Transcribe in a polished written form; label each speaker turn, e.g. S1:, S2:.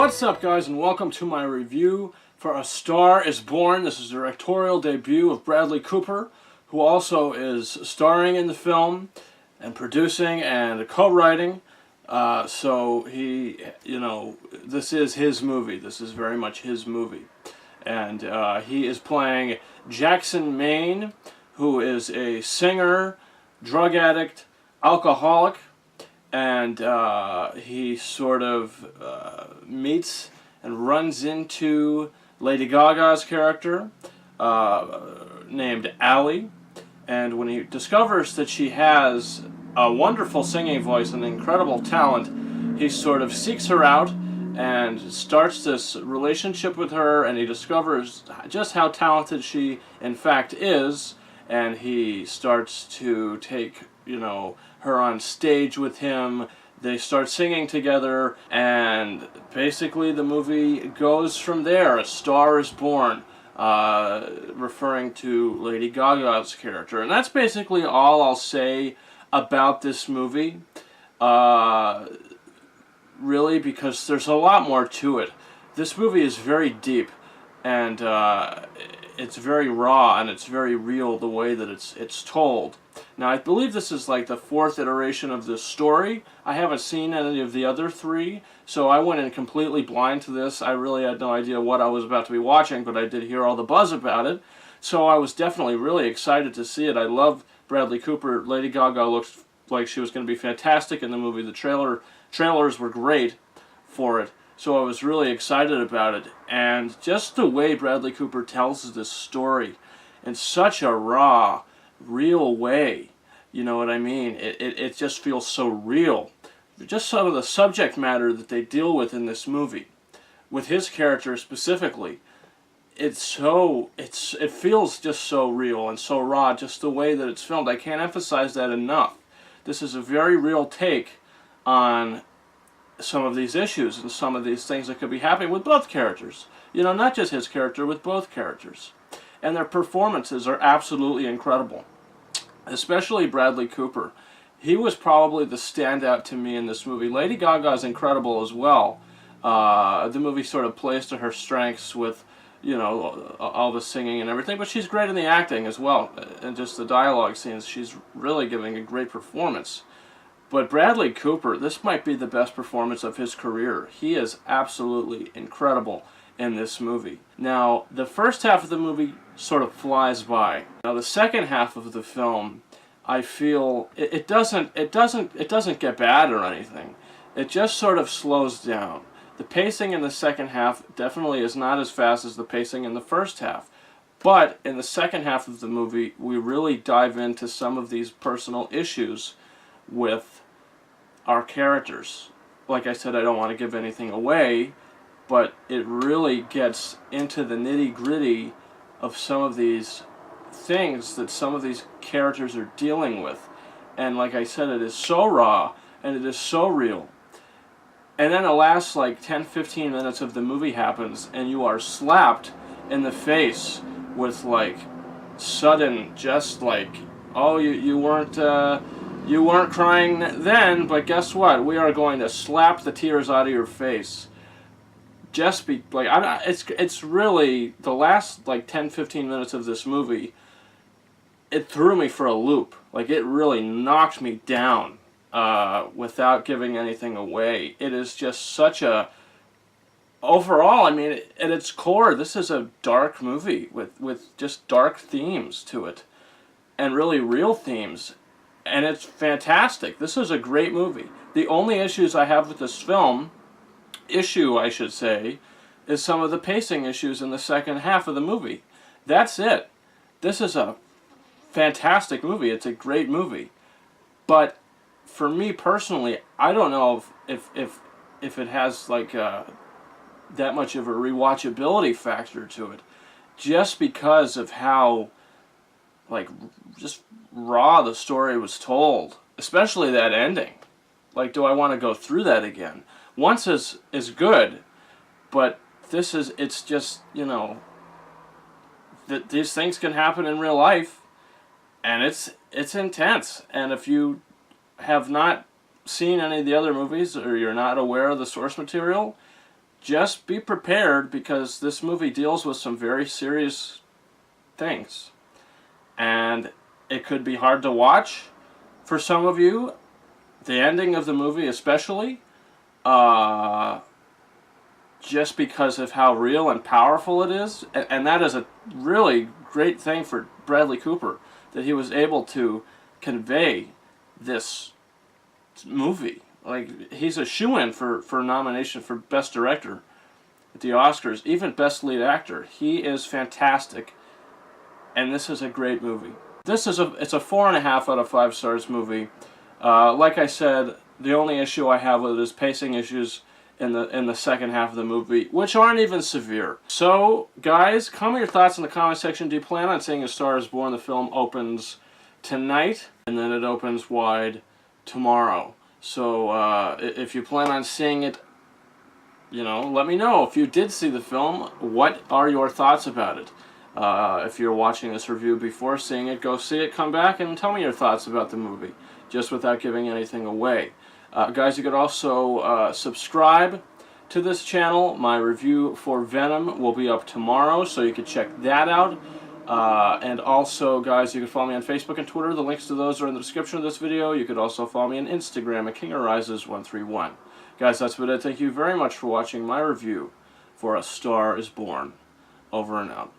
S1: What's up, guys, and welcome to my review for A Star is Born. This is the directorial debut of Bradley Cooper, who also is starring in the film and producing and co-writing. So this is his movie. This is very much his movie. And he is playing Jackson Maine, who is a singer, drug addict, alcoholic, and he sort of meets and runs into Lady Gaga's character named Allie, and when he discovers that she has a wonderful singing voice and incredible talent, he sort of seeks her out and starts this relationship with her, and he discovers just how talented she in fact is, and he starts to take her on stage with him. They start singing together, and basically the movie goes from there. A Star is Born, referring to Lady Gaga's character. And that's basically all I'll say about this movie, really, because there's a lot more to it. This movie is very deep, and it's very raw, and it's very real the way that it's told. Now, I believe this is like the fourth iteration of this story. I haven't seen any of the other three, so I went in completely blind to this. I really had no idea what I was about to be watching, but I did hear all the buzz about it, so I was definitely really excited to see it. I love Bradley Cooper. Lady Gaga looked like she was going to be fantastic in the movie. The trailers were great for it, so I was really excited about it. And just the way Bradley Cooper tells this story in such a raw, real way, you know what I mean? It just feels so real. Just some of the subject matter that they deal with in this movie, with his character specifically, it feels just so real and so raw, just the way that it's filmed. I can't emphasize that enough. This is a very real take on some of these issues and some of these things that could be happening with both characters. Not just his character, with both characters. And their performances are absolutely incredible. Especially Bradley Cooper. He was probably the standout to me in this movie. Lady Gaga is incredible as well. The movie sort of plays to her strengths with, all the singing and everything, but she's great in the acting as well. And just the dialogue scenes, she's really giving a great performance. But Bradley Cooper, this might be the best performance of his career. He is absolutely incredible in this movie. Now, the first half of the movie sort of flies by. Now, the second half of the film, I feel it doesn't get bad or anything. It just sort of slows down. The pacing in the second half definitely is not as fast as the pacing in the first half. But in the second half of the movie, we really dive into some of these personal issues with our characters. Like I said, I don't want to give anything away, but it really gets into the nitty-gritty of some of these things that some of these characters are dealing with. And like I said, it is so raw, and it is so real. And then the last 10-15 minutes of the movie happens, and you are slapped in the face with sudden, just oh, you weren't crying then, but guess what? We are going to slap the tears out of your face. Just be it's really the last 10-15 minutes of this movie. It threw me for a loop. It really knocked me down without giving anything away. It is just such a overall. I mean, at its core, this is a dark movie with just dark themes to it, and really real themes. And it's fantastic. This is a great movie. The only issues I have with this film, I should say, is some of the pacing issues in the second half of the movie. That's it. This is a fantastic movie. It's a great movie. But for me personally, I don't know if it has that much of a rewatchability factor to it, just because of how just raw the story was told, especially that ending. Do I want to go through that again? Once is good, but it's just, that these things can happen in real life, and it's intense. And if you have not seen any of the other movies, or you're not aware of the source material, just be prepared, because this movie deals with some very serious things. And it could be hard to watch for some of you. The ending of the movie especially. Just because of how real and powerful it is. And that is a really great thing for Bradley Cooper, that he was able to convey this movie. Like, he's a shoo-in for nomination for Best Director at the Oscars, even Best Lead Actor. He is fantastic, and this is a great movie. It's a 4.5 out of 5 stars movie. Like I said, the only issue I have with it is pacing issues in the second half of the movie, which aren't even severe. So, guys, comment your thoughts in the comment section. Do you plan on seeing A Star Is Born? The film opens tonight, and then it opens wide tomorrow. So, if you plan on seeing it, let me know. If you did see the film, what are your thoughts about it? If you're watching this review before seeing it, go see it, come back, and tell me your thoughts about the movie, just without giving anything away. Guys, you could also subscribe to this channel. My review for Venom will be up tomorrow, so you can check that out. And also, guys, you can follow me on Facebook and Twitter. The links to those are in the description of this video. You could also follow me on Instagram at KingArises131. Guys, that's about it. Thank you very much for watching my review for A Star Is Born. Over and out.